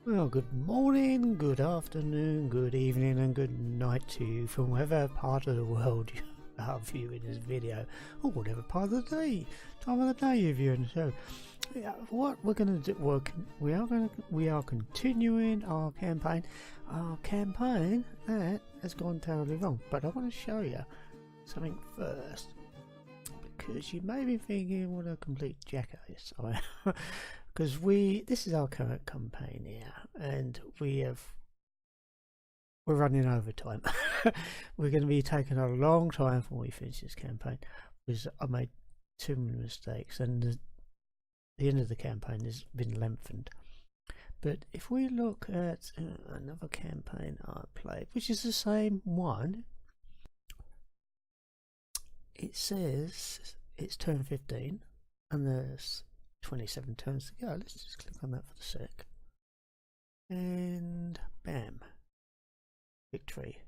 Well, good morning, good afternoon, good evening and good night to you from whatever part of the world you are viewing this video, or whatever part of the day, time of the day you're viewing the show. What we're going to do, we are continuing our campaign that has gone terribly wrong, but I want to show you something first, because you may be thinking what a complete jackass I am. Because this is our current campaign here, and we're running overtime. We're going to be taking a long time before we finish this campaign, because I made too many mistakes, and the end of the campaign has been lengthened. But if we look at another campaign I played, which is the same one, it says it's turn 15, and there's 27 turns to go. Let's just click on that for a sec, and bam, victory.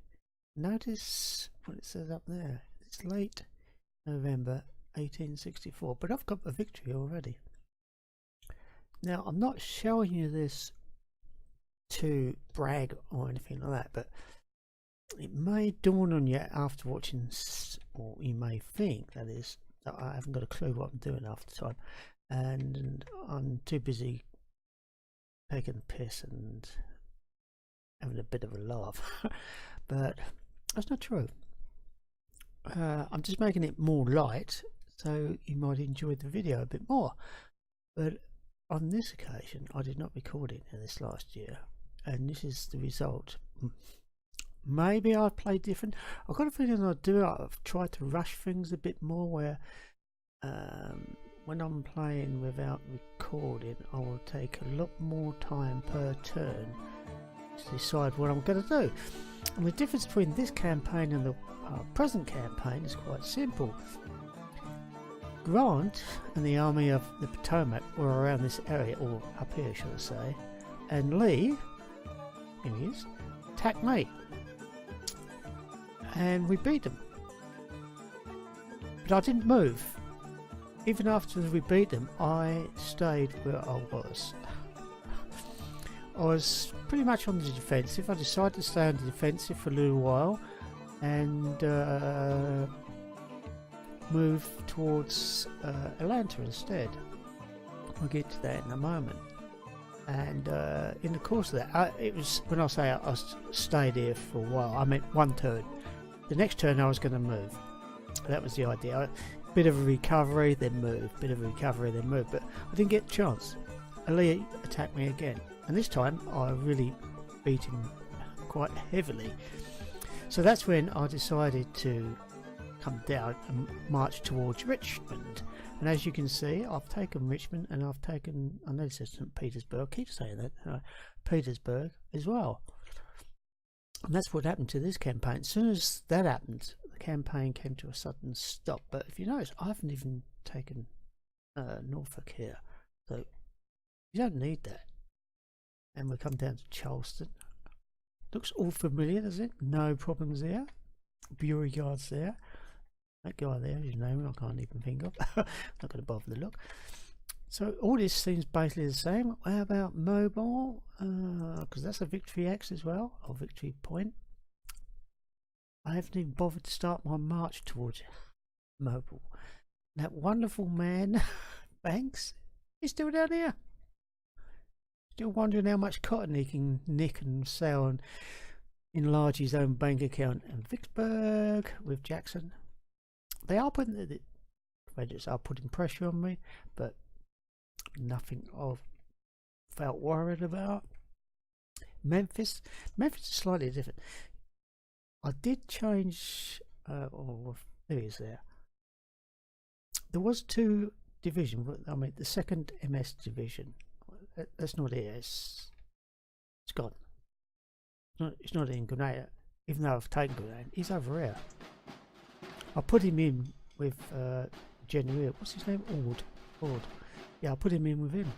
Notice what it says up there. It's late November 1864, but I've got a victory already. Now, I'm not showing you this to brag or anything like that, but it may dawn on you after watching, or you may think that is, that I haven't got a clue what I'm doing after time, and I'm too busy taking the piss and having a bit of a laugh. But that's not true. I'm just making it more light so you might enjoy the video a bit more. But on this occasion I did not record it in this last year, and this is the result. Maybe I've played different. I've got a feeling I've tried to rush things a bit more, where when I'm playing without recording, I will take a lot more time per turn to decide what I'm going to do. And the difference between this campaign and the present campaign is quite simple. Grant and the army of the Potomac were around this area, or up here should I say, and Lee, here he is, attacked me, and we beat them. But I didn't move. Even after we beat them, I stayed where I was. I was pretty much on the defensive. I decided to stay on the defensive for a little while and move towards Atlanta instead. We'll get to that in a moment. And in the course of that, it was, when I say I stayed here for a while, I meant one turn. The next turn I was going to move. That was the idea. Bit of a recovery, then move. Bit of a recovery, then move. But I didn't get a chance. Ali attacked me again, and this time I really beat him quite heavily. So that's when I decided to come down and march towards Richmond. And as you can see, I've taken Richmond, and I've taken, I know it says St. Petersburg, I keep saying that, Petersburg as well. And that's what happened to this campaign. As soon as that happened, the campaign came to a sudden stop. But if you notice, I haven't even taken Norfolk here, so you don't need that. And we come down to Charleston. Looks all familiar, doesn't it? No problems there. Beauregard's there. That guy there, his name I can't even think of. Not going to bother to look. So all this seems basically the same. How about Mobile? Because that's a victory X as well, or victory point. I haven't even bothered to start my march towards Mobile. That wonderful man, Banks, he's still down here. Still wondering how much cotton he can nick and sell and enlarge his own bank account. And Vicksburg with Jackson. They are putting the Confederates are putting pressure on me, but nothing I've felt worried about. Memphis is slightly different. I did change. Oh, there he is there. There was two divisions. I mean, the second MS division. That's not here. It's gone. It's not in Grenada. Even though I've taken Grenada, he's over here. I put him in with General. What's his name? Ord. Yeah, I put him in with him.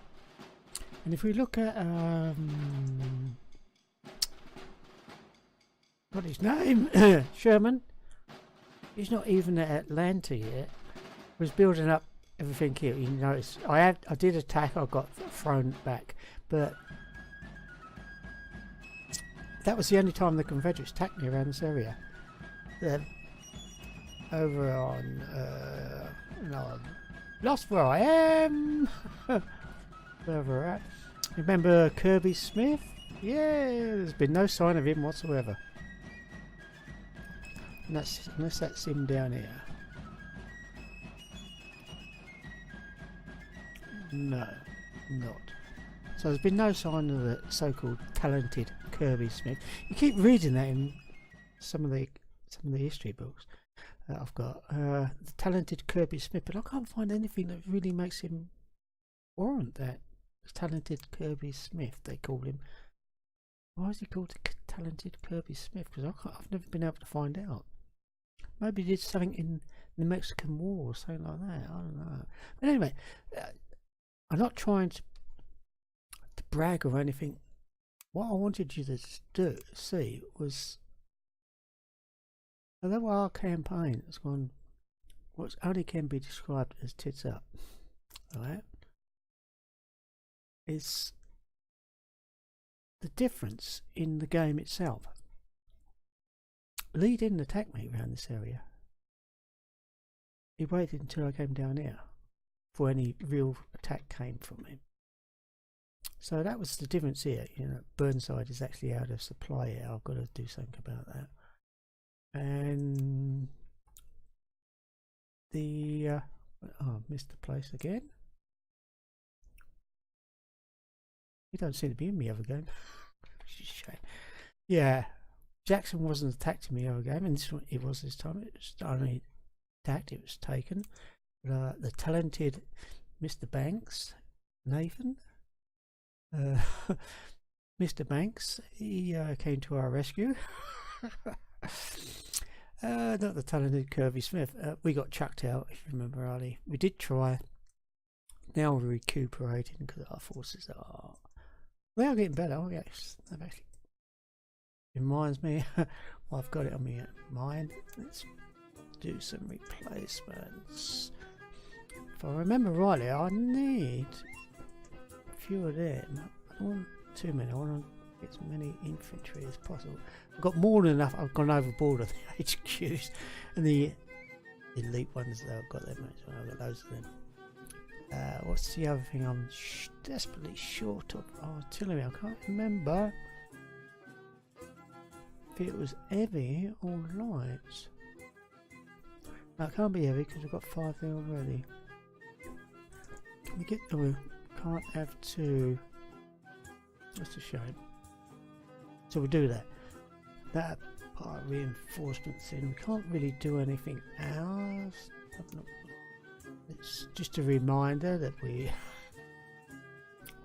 And if we look at what his name, Sherman, he's not even at Atlanta yet. Was building up everything here. You notice I did attack. I got thrown back, but that was the only time the Confederates attacked me around this area. Over on, no, I lost where I am. Where we're at. Remember Kirby Smith? Yeah, there's been no sign of him whatsoever. And that's, unless that's him down here. No, not. So there's been no sign of the so-called talented Kirby Smith. You keep reading that in some of the history books that I've got. The talented Kirby Smith, but I can't find anything that really makes him warrant that. Talented Kirby Smith, they call him. Why is he called talented Kirby Smith? Because I've never been able to find out. Maybe he did something in the Mexican War or something like that. I don't know. But anyway, I'm not trying to brag or anything. What I wanted you to see was, although our campaign has gone what only can be described as tits up, alright, is the difference in the game itself. Lee didn't attack me around this area. He waited until I came down here before any real attack came from him. So that was the difference here. You know, Burnside is actually out of supply here. I've got to do something about that. And the oh, I missed the place again. You don't seem to be in the other game. Yeah, Jackson wasn't attacked in the other game, and this one it was this time. It was only attacked. It was taken. The talented Mr. Banks, Nathan, Mr. Banks, he came to our rescue. Not the talented Kirby Smith. We got chucked out, if you remember, Ali. We did try. Now we're recuperating because our forces are. They are getting better. Oh yes, they've actually. Reminds me. Well, I've got it on my mind. Let's do some replacements. If I remember rightly, I need a few of them. I don't want too many. I want to get as many infantry as possible. I've got more than enough. I've gone overboard on the HQs and the elite ones. I've got them. I've got loads of them. What's the other thing I'm desperately short of? Artillery. I can't remember if it was heavy or light. No, it can't be heavy because we've got 5 there already. Can we get? Oh, we can't have 2. That's a shame. So we'll do that. That part reinforcements in. We can't really do anything else. It's just a reminder that we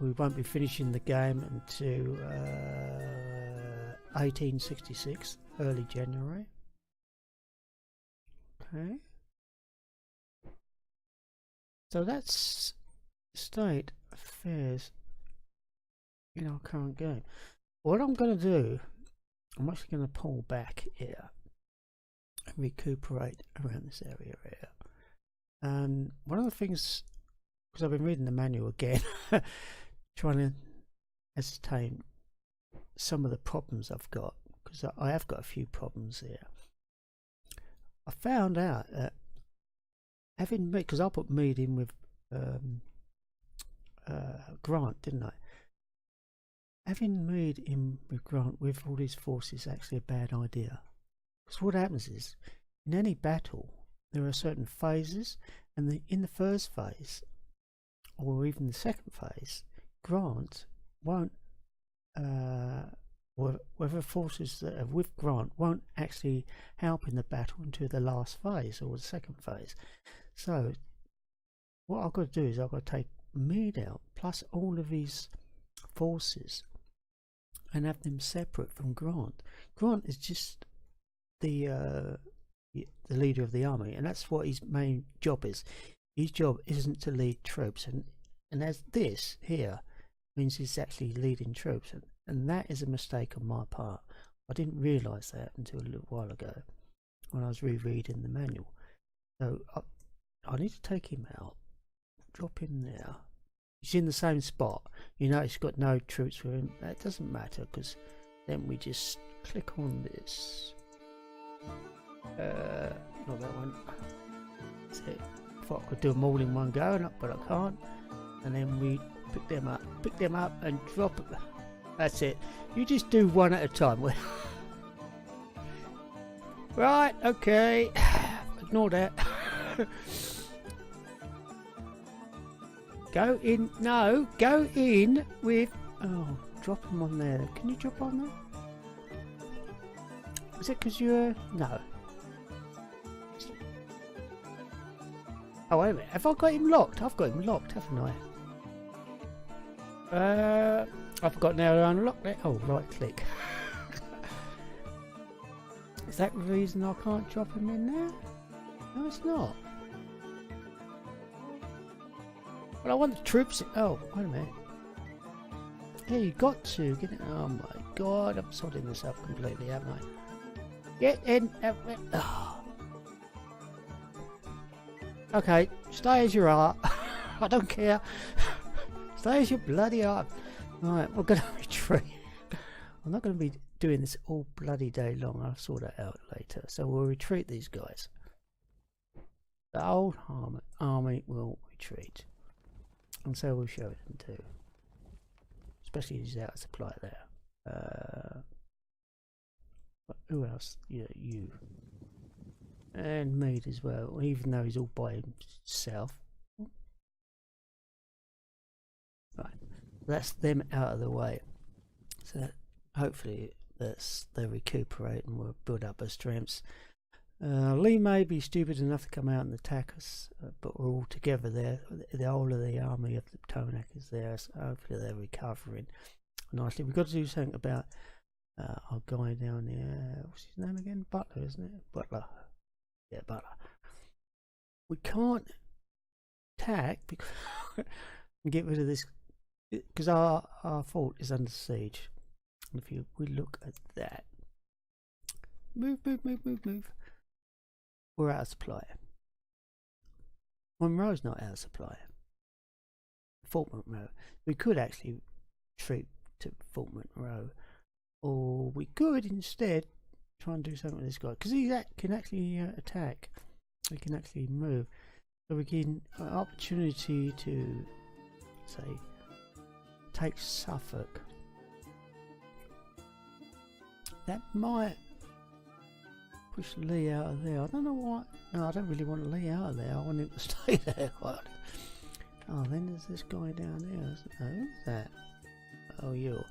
won't be finishing the game until 1866, early January. Okay. So that's state affairs in our current game. What I'm going to do, I'm actually going to pull back here and recuperate around this area here. And one of the things, because I've been reading the manual again, trying to ascertain some of the problems I've got, because I have got a few problems here. I found out that having Meade, because I put Meade in with Grant, didn't I? Having Meade in with Grant with all his forces is actually a bad idea. Because what happens is, in any battle, there are certain phases, and in the first phase, or even the second phase, Grant won't, whether forces that are with Grant won't actually help in the battle until the last phase or the second phase. So, what I've got to do is I've got to take Meade out, plus all of his forces, and have them separate from Grant. Grant is just the leader of the army, and that's what his main job is. His job isn't to lead troops, and as this here means he's actually leading troops, and that is a mistake on my part. I didn't realise that until a little while ago when I was rereading the manual. So I need to take him out, drop him there. He's in the same spot. You know, he's got no troops with him. That doesn't matter because Then we just click on this. Not that one. That's it. I thought I could do them all in one go, but I can't. And then we pick them up and drop it. That's it. You just do one at a time. Right, okay. Ignore that. Go in. No, go in with. Oh, drop them on there. Can you drop on there? Is it because you're. No. Oh, wait a minute. Have I got him locked? I've got him locked, haven't I? I forgot now to unlock that. Oh, right click. Is that the reason I can't drop him in there? No, it's not. Well, I want the troops. Oh, wait a minute. Yeah, you got to get it. Oh my god, I'm sorting this up completely, haven't I? Get in. Oh. Okay, stay as you are. I don't care. Stay as you bloody are. Right, we're going to retreat. I'm not going to be doing this all bloody day long. I'll sort that out later. So we'll retreat these guys. The old army will retreat. And so we'll show them too. Especially he's out of supply there. Who else? Yeah, you. And Mead as well, even though he's all by himself. Right, that's them out of the way. So that hopefully they recuperate and will build up their strengths. Lee may be stupid enough to come out and attack us, but we're all together there. The whole of the army of the Tonak is there, so hopefully they're recovering nicely. We've got to do something about our guy down there. What's his name again? Butler, isn't it? Butler. Yeah, Butler. We can't attack because and get rid of this because our fort is under siege. And if we look at that, move. We're out of supply. Monroe's not out of supply. Fort Monroe. We could actually retreat to Fort Monroe, or we could instead try and do something with this guy because he can actually attack. He can actually move, so we can opportunity to say take Suffolk. That might push Lee out of there. I don't know why. No, I don't really want Lee out of there. I want him to stay there. Oh, then there's this guy down there. Who's that? Oh, you.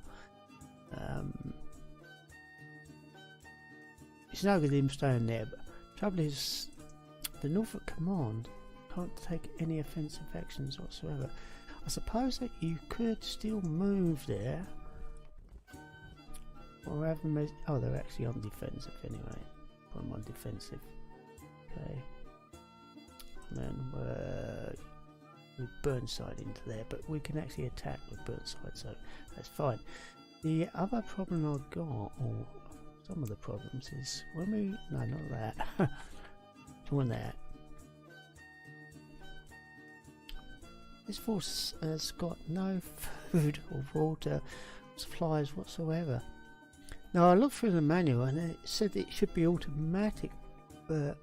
It's no good him staying there, but the trouble is the Norfolk Command can't take any offensive actions whatsoever. I suppose that you could still move there, or have them. Oh, they're actually on defensive anyway. Put them on defensive. Okay, and then we Burnside into there, but we can actually attack with Burnside, so that's fine. The other problem I've got, or some of the problems, is when we no, not that. Doing that. This force has got no food or water supplies whatsoever. Now I looked through the manual and it said it should be automatic, but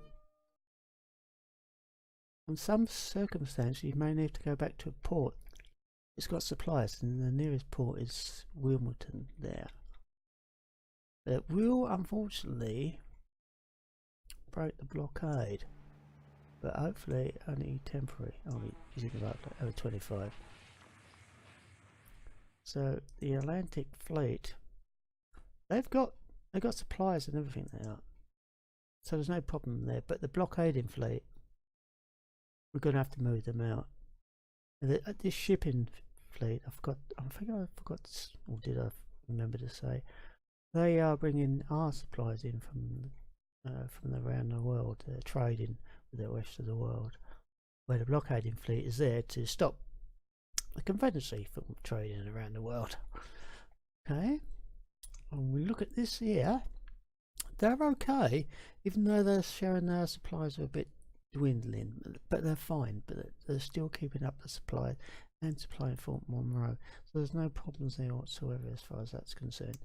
in some circumstances you may need to go back to a port. It's got supplies and the nearest port is Wilmington there. It will unfortunately break the blockade, but hopefully only temporary. Only using about over 25. So the Atlantic Fleet, they've got supplies and everything there, so there's no problem there. But the blockading fleet, we're going to have to move them out. This shipping fleet, I think I forgot, or did I remember to say, they are bringing our supplies in from around the world. They're trading with the rest of the world, where the blockading fleet is there to stop the Confederacy from trading around the world. Okay, and we look at this here, they're okay, even though they're showing their supplies are a bit dwindling, but they're fine, but they're still keeping up the supply and supplying Fort Monroe, so there's no problems there whatsoever as far as that's concerned.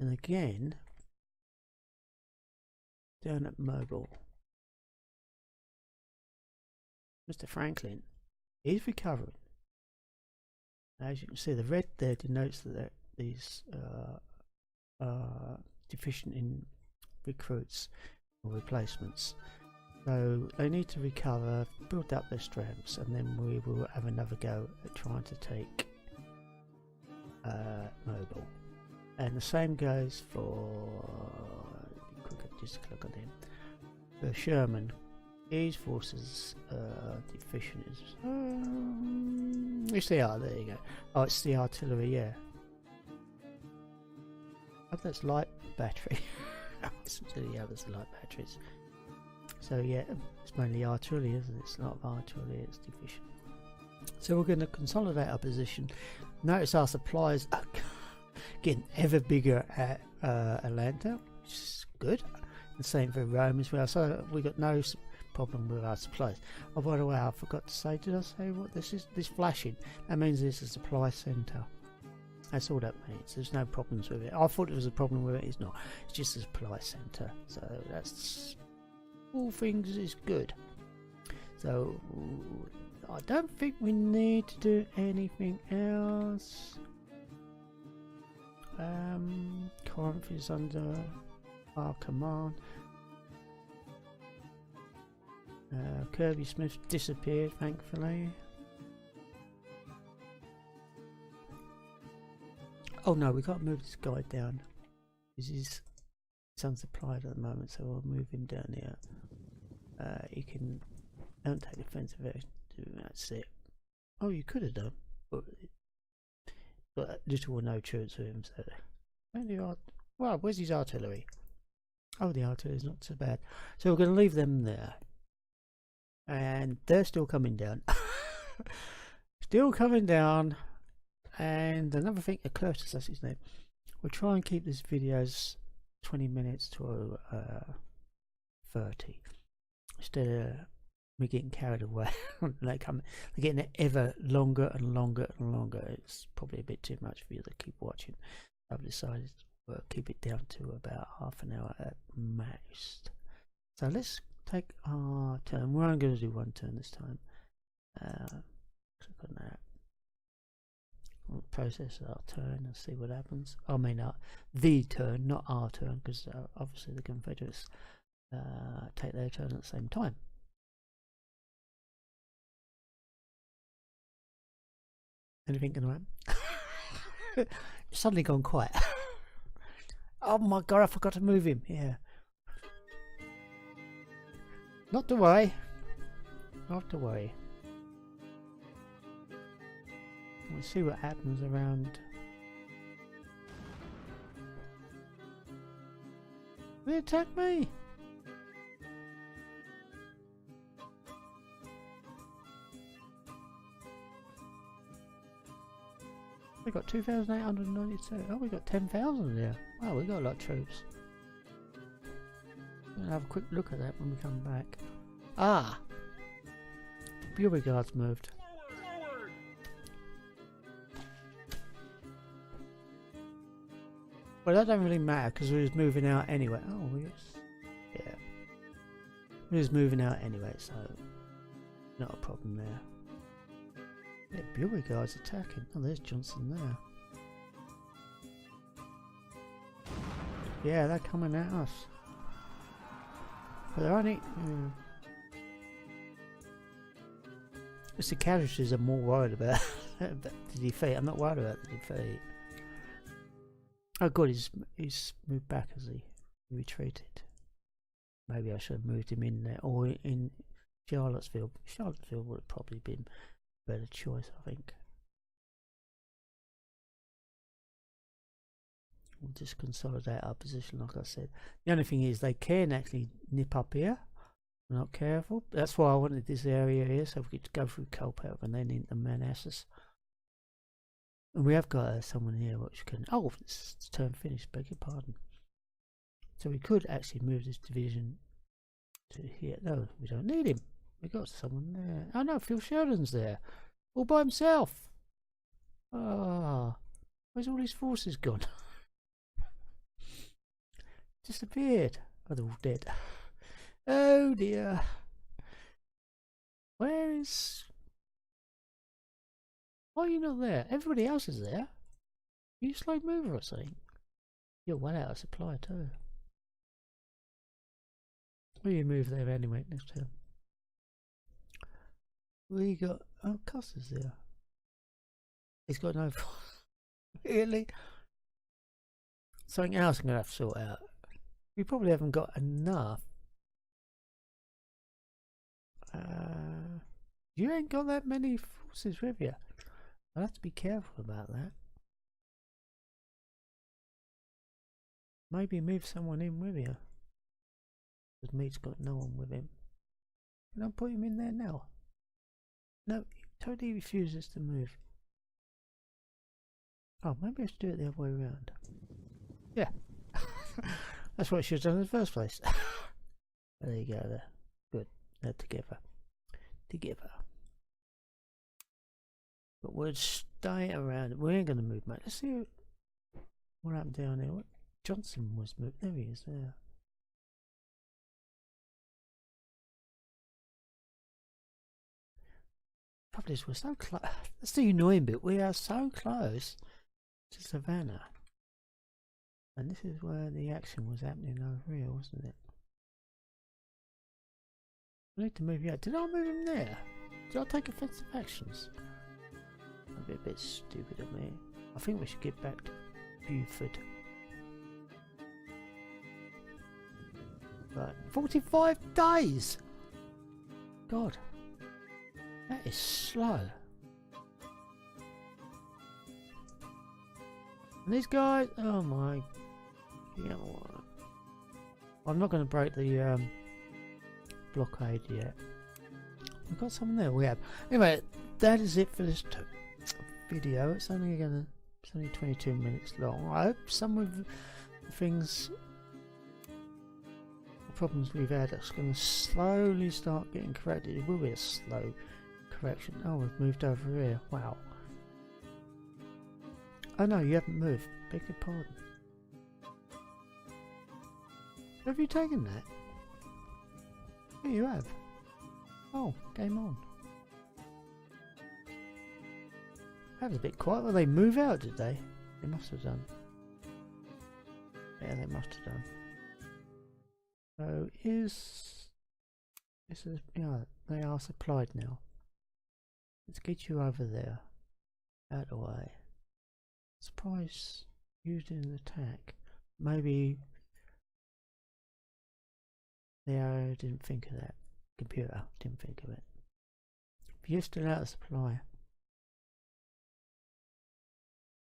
And again, down at mobile, Mr. Franklin is recovering. As you can see, the red there denotes that these are deficient in recruits or replacements. So they need to recover, build up their strengths, and then we will have another go at trying to take mobile. And the same goes for, just click on him, for Sherman. His forces are deficient. Yes they are, there you go. Oh, it's the artillery, yeah. Oh, that's light battery. The others are light batteries. So yeah, it's mainly artillery, isn't it? It's not artillery, it's deficient. So we're going to consolidate our position. Notice our supplies are getting ever bigger at Atlanta, which is good. The same for Rome as well. So we got no problem with our supplies. Oh, by the way, I forgot to say, did I say what this is? This flashing, that means it's a supply centre. That's all that means. There's no problems with it. I thought it was a problem with it. It's not. It's just a supply centre. So that's all things is good. So I don't think we need to do anything else. Corinth is under our command. Kirby Smith disappeared, thankfully. Oh no, we can't move this guy down. He's unsupplied at the moment, so we'll move him down here. You can don't take defensive action. That's it. Oh, you could have done, but little or no troops with him. So, well, where's his artillery? Oh, the artillery's not so bad. So we're going to leave them there. And they're still coming down. Still coming down. And another thing, Curtis, that's his name. We'll try and keep these videos 20 minutes to 30. Instead of me getting carried away. They're getting ever longer and longer and longer. It's probably a bit too much for you to keep watching. I've decided to keep it down to about half an hour at most. So let's take our turn. We're only going to do one turn this time. Click on that. We'll process our turn and see what happens. I mean, the turn, not our turn, because obviously the Confederates take their turn at the same time. Anything going to happen? It's suddenly gone quiet. Oh my god, I forgot to move him. Yeah. Not to worry. Not to worry. We'll see what happens around. They attack me. We got 2,892. Oh, we got 10,000 there. Wow, we got a lot of troops. We'll have a quick look at that when we come back. Ah! Beauregard's moved. Well, that don't really matter because we was moving out anyway. Oh, yeah. We was moving out anyway, so not a problem there. Yeah, Beauregard's attacking. Oh, there's Johnson there. Yeah, they're coming at us. But they're only... It's the casualties I'm more worried about. The defeat. I'm not worried about the defeat. Oh god, he's moved back as he retreated. Maybe I should have moved him in there, or in Charlottesville. Charlottesville would have probably been a better choice, I think. We'll just consolidate our position, like I said. The only thing is they can actually nip up here. We're not careful. That's why I wanted this area here, so we could go through Culpeper and then into Manassas. And we have got someone here which can... Oh, it's turn finished, beg your pardon. So we could actually move this division to here. No, we don't need him. We got someone there. Oh no, Phil Sheridan's there. All by himself. Ah, where's all his forces gone? disappeared. Oh, they're all dead. Oh dear. Where is... Why are you not there? Everybody else is there. Are you a slow mover or something? You're well out of supply too. Will you move there anyway next time? We got... Oh, Custer's there. He's got no... Really? Something else I'm going to have to sort out. We probably haven't got enough. You ain't got that many forces with you. I'll have to be careful about that. Maybe move someone in with you. Because Meat's got no one with him. Can I put him in there now? No, he totally refuses to move. Oh, maybe I should do it the other way around. Yeah. That's what I should have done in the first place. There you go there. Good. They're together. Together. But we'll stay around. We ain't going to move, mate. Let's see what happened down there. What? Johnson was moved. There he is there. Probably we're so close. That's the annoying bit. We are so close to Savannah. And this is where the action was happening over here, wasn't it? I need to move you out. Did I move him there? Did I take offensive actions? That'd be a bit stupid of me. I think we should get back to Buford. Right, 45 days! God, that is slow. And these guys, oh my, yeah, I'm not going to break the blockade yet. We've got someone there. We have. Anyway, that is it for this video. It's only 22 minutes long. I hope some of the things, the problems we've had, are going to slowly start getting corrected. It will be a slow correction. Oh, we've moved over here. Wow. Oh no, you haven't moved. Beg your pardon. Have you taken that? Yeah, you have. Oh, game on. That was a bit quiet. Well, they move out, did they? They must have done. Yeah, they must have done. So yeah, they are supplied now. Let's get you over there. Out of the way. Surprise used in an attack. Maybe they didn't think of that. Computer didn't think of it. If you're still out of supply,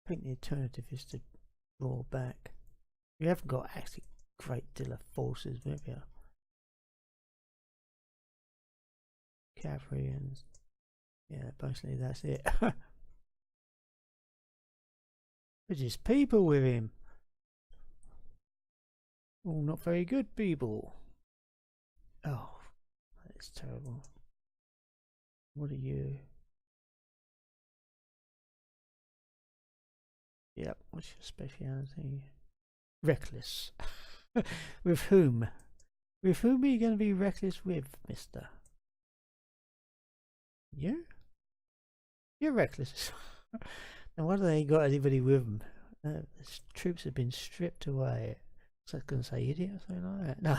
I think the alternative is to draw back. You haven't got actually a great deal of forces with you. Cavalry and yeah, basically that's it. But just people with him. All not very good people. Oh, that's terrible. What are you? Yep, what's your speciality? Reckless. With whom? With whom are you going to be reckless with, mister? You? You're reckless. Now, why do they got anybody with them? The troops have been stripped away. So I was going to say idiot or something like that. No.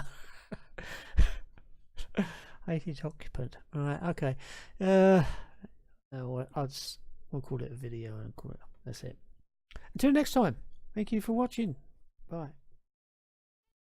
Hated occupant. Alright, okay. We'll call it a video and call it. That's it. Until next time, thank you for watching. Bye.